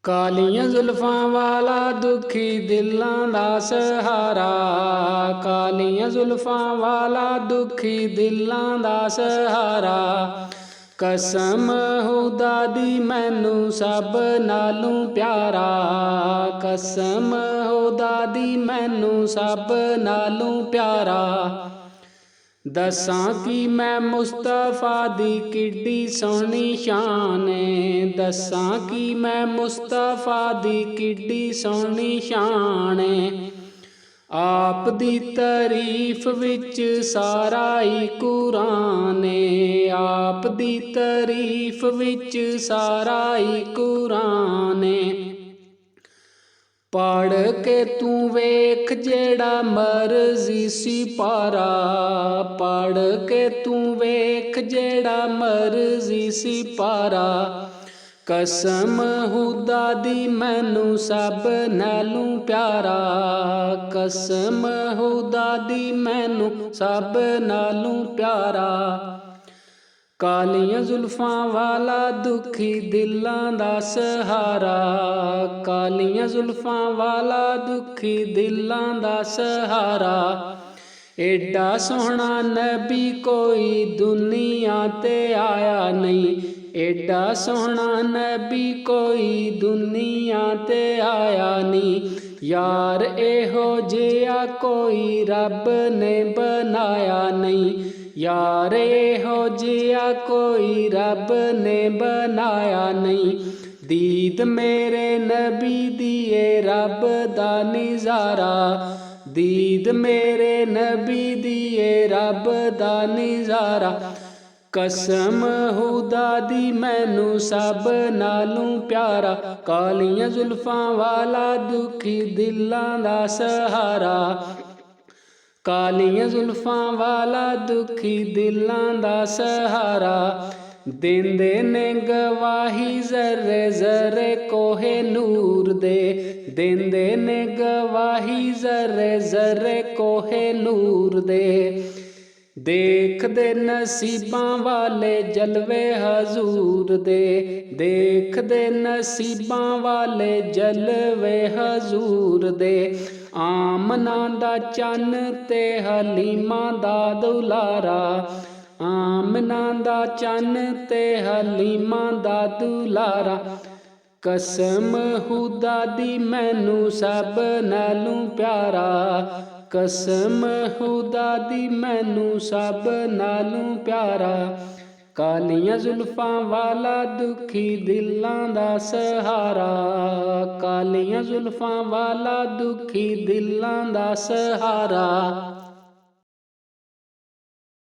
ਕਾਲੀਆਂ ਜ਼ੁਲਫਾਂ ਵਾਲਾ ਦੁਖੀ ਦਿਲਾਂ ਦਾ ਸਹਾਰਾ। ਕਾਲੀਆਂ ਜ਼ੁਲਫਾਂ ਵਾਲਾ ਦੁਖੀ ਦਿਲਾਂ ਦਾ ਸਹਾਰਾ। ਕਸਮ ਖੁਦਾ ਦੀ ਮੈਨੂੰ ਸਭ ਨਾਲੋਂ ਪਿਆਰਾ। ਕਸਮ ਖੁਦਾ ਦੀ ਮੈਨੂੰ ਸਭ ਨਾਲੋਂ ਪਿਆਰਾ। ਦੱਸਾਂ ਕਿ ਮੈਂ ਮੁਸਤਫਾ ਦੀ ਕਿੱਡੀ ਸੋਹਣੀ ਸ਼ਾਨ ਏ। ਦੱਸਾਂ ਕਿ ਮੈਂ ਮੁਸਤਫਾ ਦੀ ਕਿੱਡੀ ਸੋਹਣੀ ਸ਼ਾਨ ਏ। ਆਪ ਦੀ ਤਾਰੀਫ ਵਿੱਚ ਸਾਰਾ ਹੀ ਕੁਰਾਨ ਏ। ਆਪ ਦੀ ਤਾਰੀਫ ਵਿੱਚ ਸਾਰਾ ਹੀ ਕੁਰਾਨ ਏ। ਪੜ ਕੇ ਤੂੰ ਵੇਖ ਜਿਹੜਾ ਮਰਜ਼ੀ ਸਿਪਾਰਾ। ਪੜ ਕੇ ਤੂੰ ਵੇਖ ਜਿਹੜਾ ਮਰਜ਼ੀ ਸਿਪਾਰਾ। ਕਸਮ ਖੁਦਾ ਦੀ ਮੈਨੂੰ ਸਭ ਨਾਲੋਂ ਪਿਆਰਾ। ਕਸਮ ਖੁਦਾ ਦੀ ਮੈਨੂੰ ਸਭ ਨਾਲੋਂ ਪਿਆਰਾ। ਕਾਲੀਆਂ ਜ਼ੁਲਫਾਂ ਵਾਲਾ ਦੁਖੀ ਦਿਲਾਂ ਦਾ ਸਹਾਰਾ। ਕਾਲੀਆਂ ਜ਼ੁਲਫਾਂ ਵਾਲਾ ਦੁਖੀ ਦਿਲਾਂ ਦਾ ਸਹਾਰਾ। ਏਡਾ ਸੋਹਣਾ ਨਬੀ ਕੋਈ ਦੁਨੀਆ ਤੇ ਆਇਆ ਨਹੀਂ। ਏਡਾ ਸੋਹਣਾ ਨਬੀ ਕੋਈ ਦੁਨੀਆ ਤੇ ਆਇਆ ਨਹੀਂ। ਯਾਰ ਇਹੋ ਜਿਹਾ ਕੋਈ ਰੱਬ ਨੇ ਬਣਾਇਆ ਨਹੀਂ। ਯਾਰ ਇਹੋ ਜਿਹਾ ਕੋਈ ਰੱਬ ਨੇ ਬਣਾਇਆ ਨਹੀਂ। ਦੀਦ ਮੇਰੇ ਨਬੀ ਦੀ ਏ ਰੱਬ ਦਾ ਨਜ਼ਾਰਾ। ਦੀਦ ਮੇਰੇ ਨਬੀ ਦੀ ਏ ਰੱਬ ਦਾ ਨਜ਼ਾਰਾ। ਕਸਮ ਖੁਦਾ ਦੀ ਮੈਨੂੰ ਸਭ ਨਾਲੋਂ ਪਿਆਰਾ। ਕਾਲੀਆਂ ਜ਼ੁਲਫਾਂ ਵਾਲਾ ਦੁਖੀ ਦਿਲਾਂ ਦਾ ਸਹਾਰਾ। ਕਾਲੀਆਂ ਜ਼ੁਲਫਾਂ ਵਾਲਾ ਦੁਖੀ ਦਿਲਾਂ ਦਾ ਸਹਾਰਾ। ਦਿੰਦੇ ਨੇ ਗਵਾਹੀ ਜ਼ਰੇ ਜ਼ਰੇ ਕੋਹੇ ਨੂਰ ਦੇ। ਦਿੰਦੇ ਨੇ ਗਵਾਹੀ ਜ਼ਰੇ ਜ਼ਰੇ ਕੋਹੇ ਨੂਰ ਦੇ। ਦੇਖਦੇ ਨਸੀਬਾਂ ਵਾਲੇ ਜਲਵੇ ਹਜ਼ੂਰ ਦੇ। ਦੇਖਦੇ ਨਸੀਬਾਂ ਵਾਲੇ ਜਲਵੇ ਹਜ਼ੂਰ ਦੇ। ਆਮਨਾ ਦਾ ਚੰਨ ਤੇ ਹਲੀਮਾ ਦਾ ਦੁਲਾਰਾ। ਆਮਨਾ ਦਾ ਚੰਨ ਤੇ ਹਲੀਮਾ ਦਾ ਦੁਲਾਰਾ। ਕਸਮ ਖੁਦਾ ਦੀ ਮੈਨੂੰ ਸਭ ਨਾਲੋਂ ਪਿਆਰਾ। ਕਸਮ ਖੁਦਾ ਦੀ ਮੈਨੂੰ ਸਭ ਨਾਲੋਂ ਪਿਆਰਾ। ਕਾਲੀਆਂ ਜ਼ੁਲਫਾਂ ਵਾਲਾ ਦੁਖੀ ਦਿਲਾਂ ਦਾ ਸਹਾਰਾ। ਕਾਲੀਆਂ ਜ਼ੁਲਫਾਂ ਵਾਲਾ ਦੁਖੀ ਦਿਲਾਂ ਦਾ ਸਹਾਰਾ।